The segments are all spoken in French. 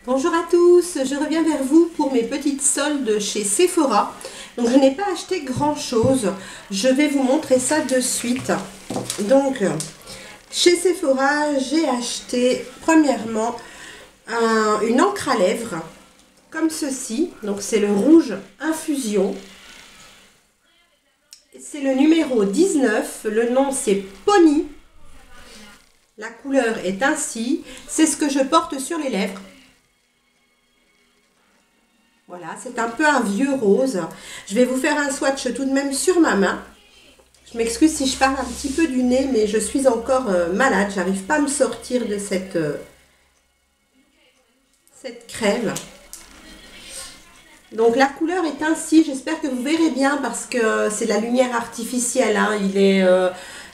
Bonjour à tous, je reviens vers vous pour mes petites soldes chez Sephora. Donc je n'ai pas acheté grand chose, je vais vous montrer ça de suite. Donc chez Sephora, j'ai acheté premièrement une encre à lèvres comme ceci. Donc c'est le rouge infusion. C'est le numéro 19, le nom c'est Pony. La couleur est ainsi, c'est ce que je porte sur les lèvres. Voilà, c'est un peu un vieux rose. Je vais vous faire un swatch tout de même sur ma main. Je m'excuse si je parle un petit peu du nez, mais je suis encore malade. J'arrive pas à me sortir de cette crème. Donc la couleur est ainsi. J'espère que vous verrez bien parce que c'est la lumière artificielle. Hein.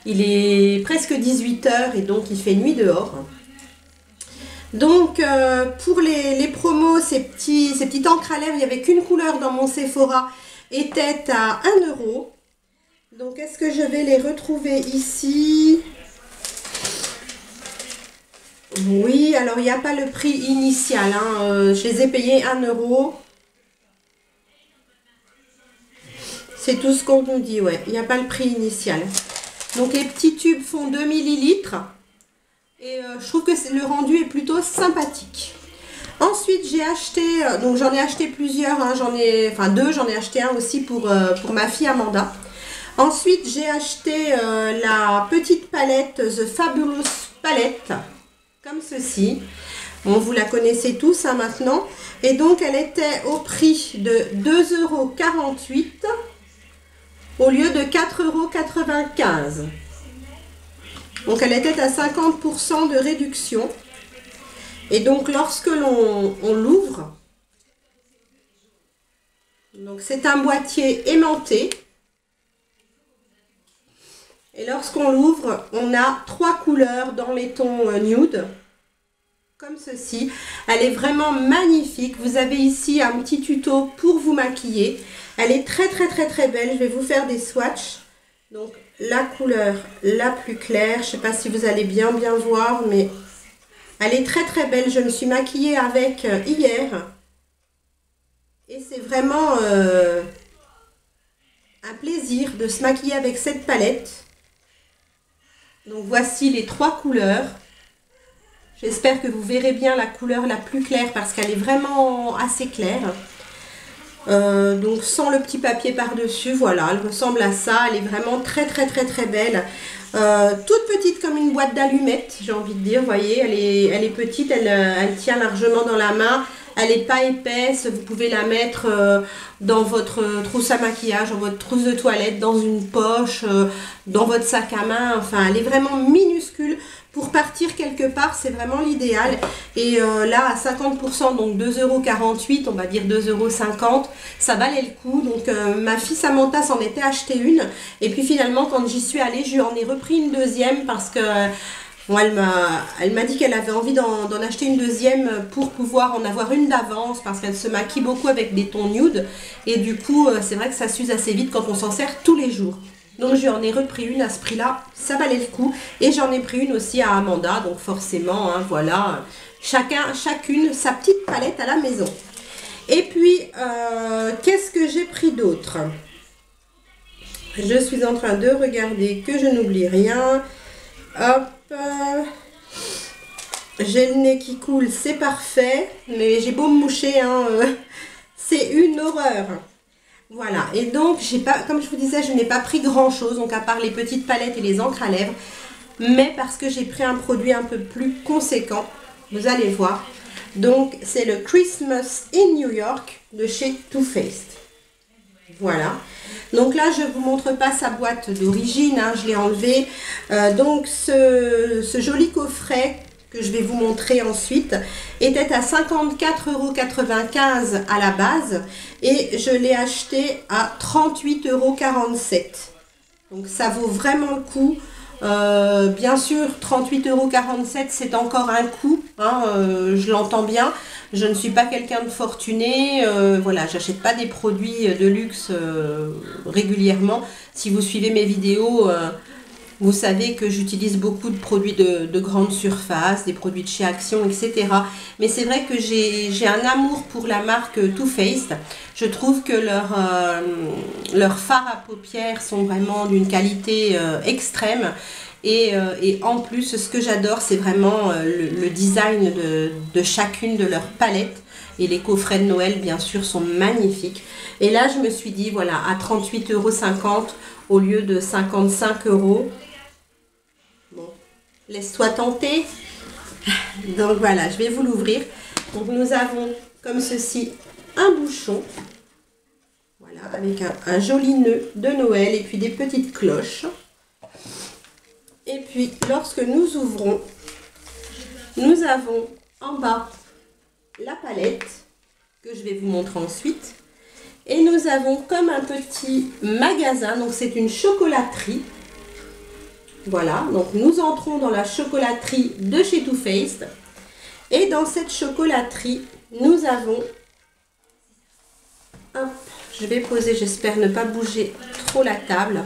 Il est presque 18 h et donc il fait nuit dehors. Donc pour les promos, ces petites encres à lèvres, il n'y avait qu'une couleur dans mon Sephora, était à 1 €. Donc est-ce que je vais les retrouver ici? Oui, alors il n'y a pas le prix initial, hein. Je les ai payés 1 €. C'est tout ce qu'on nous dit, ouais, il n'y a pas le prix initial. Donc les petits tubes font 2 millilitres. Et je trouve que le rendu est plutôt sympathique. Ensuite, j'ai acheté, donc j'en ai acheté plusieurs, hein, deux, j'en ai acheté un aussi pour ma fille Amanda. Ensuite, j'ai acheté la petite palette The Fabulous Palette, comme ceci. Bon, vous la connaissez tous hein, maintenant. Et donc, elle était au prix de 2,48 € au lieu de 4,95 €. Donc elle était à 50% de réduction. Et donc lorsque on l'ouvre, donc c'est un boîtier aimanté. Et lorsqu'on l'ouvre, on a 3 couleurs dans les tons nude. Comme ceci. Elle est vraiment magnifique. Vous avez ici un petit tuto pour vous maquiller. Elle est très belle. Je vais vous faire des swatchs. Donc la couleur la plus claire, je ne sais pas si vous allez bien voir, mais elle est très belle. Je me suis maquillée avec hier et c'est vraiment un plaisir de se maquiller avec cette palette. Donc voici les 3 couleurs. J'espère que vous verrez bien la couleur la plus claire parce qu'elle est vraiment assez claire. Donc sans le petit papier par dessus, voilà, elle ressemble à ça. Elle est vraiment très belle, toute petite comme une boîte d'allumettes, j'ai envie de dire. Vous voyez, elle est petite, elle tient largement dans la main. Elle n'est pas épaisse, vous pouvez la mettre dans votre trousse à maquillage, dans votre trousse de toilette, dans une poche, dans votre sac à main. Enfin, elle est vraiment minuscule. Pour partir quelque part, c'est vraiment l'idéal. Et là, à 50%, donc 2,48 €, on va dire 2,50 €, ça valait le coup. Donc ma fille Samantha s'en était acheté une. Et puis finalement, quand j'y suis allée, je lui en ai repris une deuxième parce que... Bon, elle m'a dit qu'elle avait envie d'en acheter une deuxième pour pouvoir en avoir une d'avance parce qu'elle se maquille beaucoup avec des tons nude et du coup c'est vrai que ça s'use assez vite quand on s'en sert tous les jours. Donc je lui en ai repris une à ce prix-là, ça valait le coup. Et j'en ai pris une aussi à Amanda, donc forcément, hein, voilà, chacune sa petite palette à la maison. Et puis, qu'est-ce que j'ai pris d'autre? Je suis en train de regarder que je n'oublie rien. Hop, j'ai le nez qui coule, c'est parfait, mais j'ai beau me moucher, hein, c'est une horreur. Voilà, et donc, comme je vous disais, je n'ai pas pris grand chose, donc à part les petites palettes et les encres à lèvres, mais parce que j'ai pris un produit un peu plus conséquent, vous allez voir. Donc, c'est le Christmas in New York de chez Too Faced. Voilà. Donc là, je ne vous montre pas sa boîte d'origine, hein, je l'ai enlevée. Donc ce joli coffret que je vais vous montrer ensuite était à 54,95 € à la base et je l'ai acheté à 38,47 €. Donc ça vaut vraiment le coup. Bien sûr, 38,47 € c'est encore un coût, hein, je l'entends bien. Je ne suis pas quelqu'un de fortuné, voilà, j'achète pas des produits de luxe régulièrement. Si vous suivez mes vidéos, Vous savez que j'utilise beaucoup de produits de grande surface, des produits de chez Action, etc. Mais c'est vrai que j'ai un amour pour la marque Too Faced. Je trouve que leurs fards à paupières sont vraiment d'une qualité extrême. Et en plus, ce que j'adore, c'est vraiment le design de chacune de leurs palettes. Et les coffrets de Noël, bien sûr, sont magnifiques. Et là, je me suis dit, voilà, à 38,50 € au lieu de 55 €. Bon, laisse-toi tenter. Donc voilà, je vais vous l'ouvrir. Donc nous avons, comme ceci, un bouchon. Voilà, avec un joli nœud de Noël et puis des petites cloches. Et puis, lorsque nous ouvrons, nous avons en bas la palette, que je vais vous montrer ensuite. Et nous avons comme un petit magasin, donc c'est une chocolaterie. Voilà, donc nous entrons dans la chocolaterie de chez Too Faced. Et dans cette chocolaterie, nous avons... Hop, je vais poser, j'espère ne pas bouger trop la table.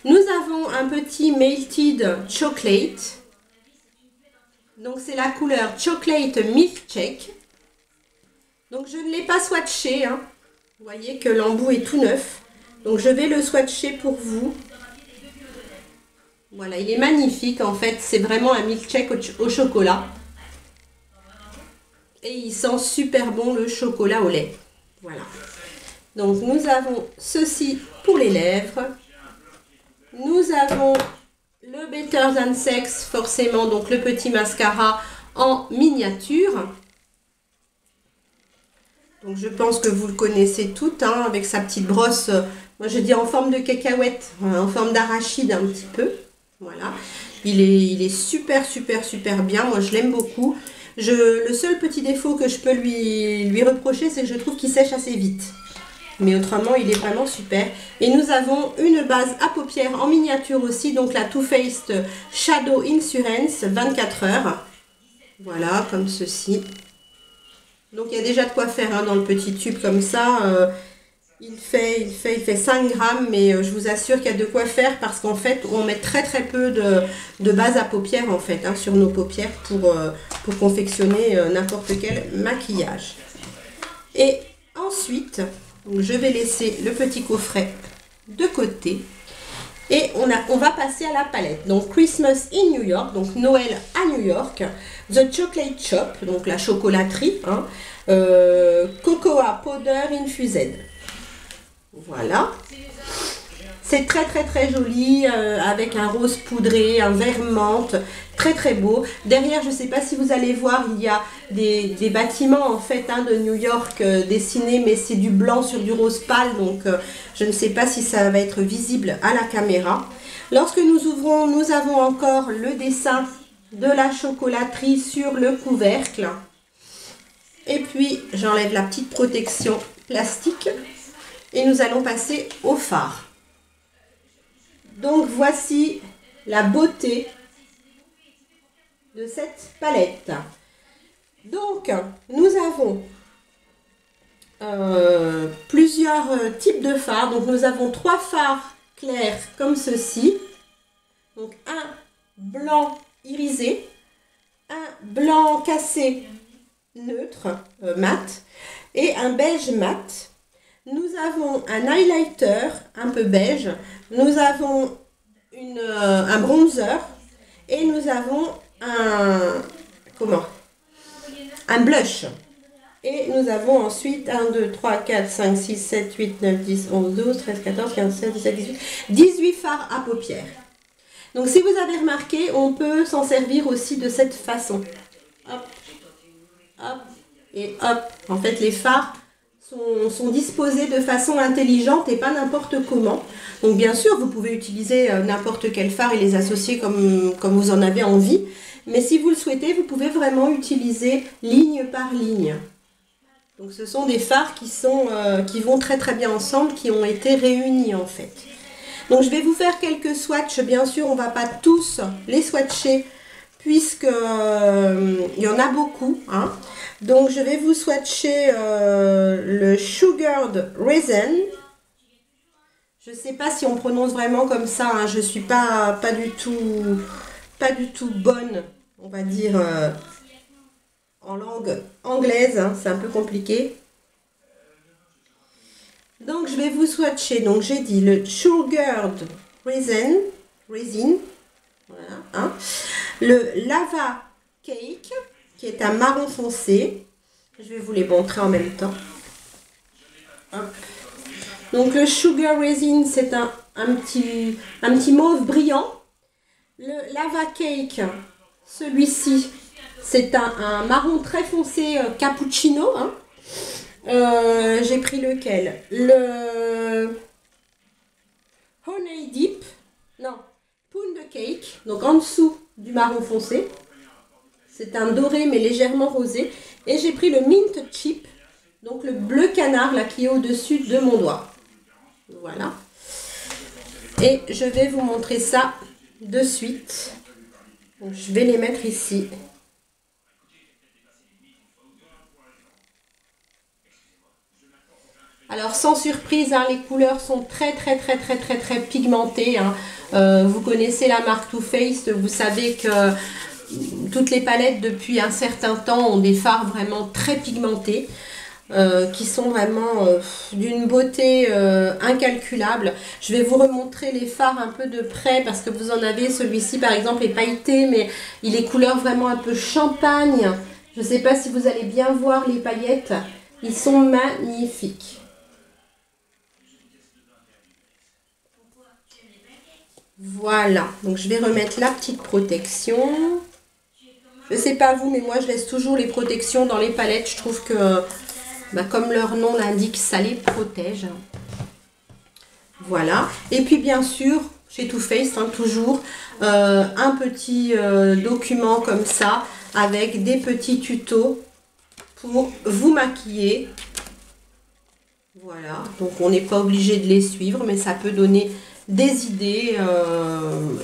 Nous avons un petit Melted Chocolate. Donc c'est la couleur Chocolate Milkshake. Donc je ne l'ai pas swatché, hein. Vous voyez que l'embout est tout neuf. Donc je vais le swatcher pour vous. Voilà, il est magnifique en fait. C'est vraiment un milkshake au chocolat. Et il sent super bon le chocolat au lait. Voilà. Donc nous avons ceci pour les lèvres. Nous avons le Better Than Sex, forcément, donc le petit mascara en miniature. Donc je pense que vous le connaissez toutes, hein, avec sa petite brosse, moi je dis en forme de cacahuète, en forme d'arachide un petit peu. Voilà, il est super bien, moi je l'aime beaucoup. Le seul petit défaut que je peux lui reprocher, c'est que je trouve qu'il sèche assez vite. Mais autrement, il est vraiment super. Et nous avons une base à paupières en miniature aussi, donc la Too Faced Shadow Insurance 24 heures. Voilà, comme ceci. Donc il y a déjà de quoi faire, hein, dans le petit tube comme ça. Il fait 5 grammes, mais je vous assure qu'il y a de quoi faire parce qu'en fait on met très peu de base à paupières en fait, hein, sur nos paupières pour confectionner n'importe quel maquillage. Et ensuite, donc je vais laisser le petit coffret de côté. Et on va passer à la palette. Donc Christmas in New York, donc Noël à New York. The Chocolate Shop, donc la chocolaterie. Hein, Cocoa Powder Infused. Voilà. C'est très joli, avec un rose poudré, un vert menthe, très beau. Derrière, je ne sais pas si vous allez voir, il y a des bâtiments en fait, hein, de New York dessinés, mais c'est du blanc sur du rose pâle, donc je ne sais pas si ça va être visible à la caméra. Lorsque nous ouvrons, nous avons encore le dessin de la chocolaterie sur le couvercle. Et puis, j'enlève la petite protection plastique et nous allons passer au fard. Donc voici la beauté de cette palette. Donc nous avons plusieurs types de fards. Donc nous avons 3 fards clairs comme ceci. Donc un blanc irisé, un blanc cassé neutre mat et un beige mat. Nous avons un highlighter un peu beige, nous avons un bronzer et nous avons un blush. Et nous avons ensuite 1, 2, 3, 4, 5, 6, 7, 8, 9, 10, 11, 12, 13, 14, 15, 16, 17, 18 fards à paupières. Donc si vous avez remarqué, on peut s'en servir aussi de cette façon. Hop, hop et hop. En fait, les fards sont disposés de façon intelligente et pas n'importe comment. Donc bien sûr, vous pouvez utiliser n'importe quel fard et les associer comme vous en avez envie. Mais si vous le souhaitez, vous pouvez vraiment utiliser ligne par ligne. Donc ce sont des fards qui vont très bien ensemble, qui ont été réunis en fait. Donc je vais vous faire quelques swatchs. Bien sûr, on ne va pas tous les swatcher puisque il y en a beaucoup, hein. Donc je vais vous swatcher le Sugared Raisin. Je sais pas si on prononce vraiment comme ça, hein. Je suis pas du tout bonne, on va dire, en langue anglaise, hein. C'est un peu compliqué. Donc je vais vous swatcher. Donc j'ai dit le Sugared Resin, voilà, hein. Le Lava Cake, qui est un marron foncé. Je vais vous les montrer en même temps. Hop. Donc le Sugar Resin, c'est un petit mauve brillant. Le Lava Cake, celui-ci, c'est un marron très foncé cappuccino, hein. J'ai pris lequel? Le Honey Dip, non, Pound Cake, donc en dessous du marron foncé. C'est un doré mais légèrement rosé. Et j'ai pris le Mint Chip, donc le bleu canard là qui est au-dessus de mon doigt. Voilà. Et je vais vous montrer ça de suite. Donc, je vais les mettre ici. Alors sans surprise, hein, les couleurs sont très pigmentées, hein. Vous connaissez la marque Too Faced, vous savez que toutes les palettes depuis un certain temps ont des fards vraiment très pigmentés. Qui sont vraiment d'une beauté incalculable. Je vais vous remontrer les fards un peu de près parce que vous en avez. Celui-ci par exemple est pailleté, mais il est couleur vraiment un peu champagne. Je ne sais pas si vous allez bien voir les paillettes. Ils sont magnifiques. Voilà, donc je vais remettre la petite protection. Je ne sais pas vous, mais moi je laisse toujours les protections dans les palettes. Je trouve que comme leur nom l'indique, ça les protège. Voilà. Et puis bien sûr, chez Too Faced, hein, toujours un petit document comme ça, avec des petits tutos pour vous maquiller. Voilà. Donc on n'est pas obligé de les suivre, mais ça peut donner des idées.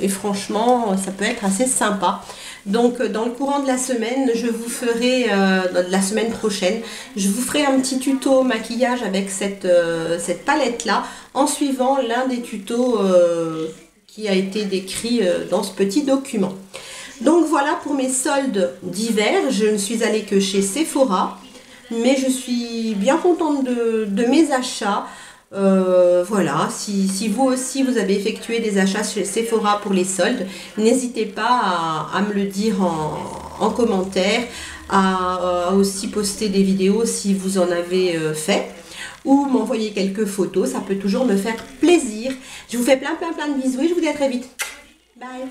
Et franchement, ça peut être assez sympa. Donc dans le courant de la semaine, je vous ferai, la semaine prochaine, je vous ferai un petit tuto maquillage avec cette palette là, en suivant l'un des tutos qui a été décrit dans ce petit document. Donc voilà pour mes soldes d'hiver. Je ne suis allée que chez Sephora, mais je suis bien contente de mes achats. Voilà, si vous aussi vous avez effectué des achats chez Sephora pour les soldes, n'hésitez pas à me le dire en commentaire, à aussi poster des vidéos si vous en avez fait, ou m'envoyer quelques photos, ça peut toujours me faire plaisir. Je vous fais plein de bisous et je vous dis à très vite. Bye.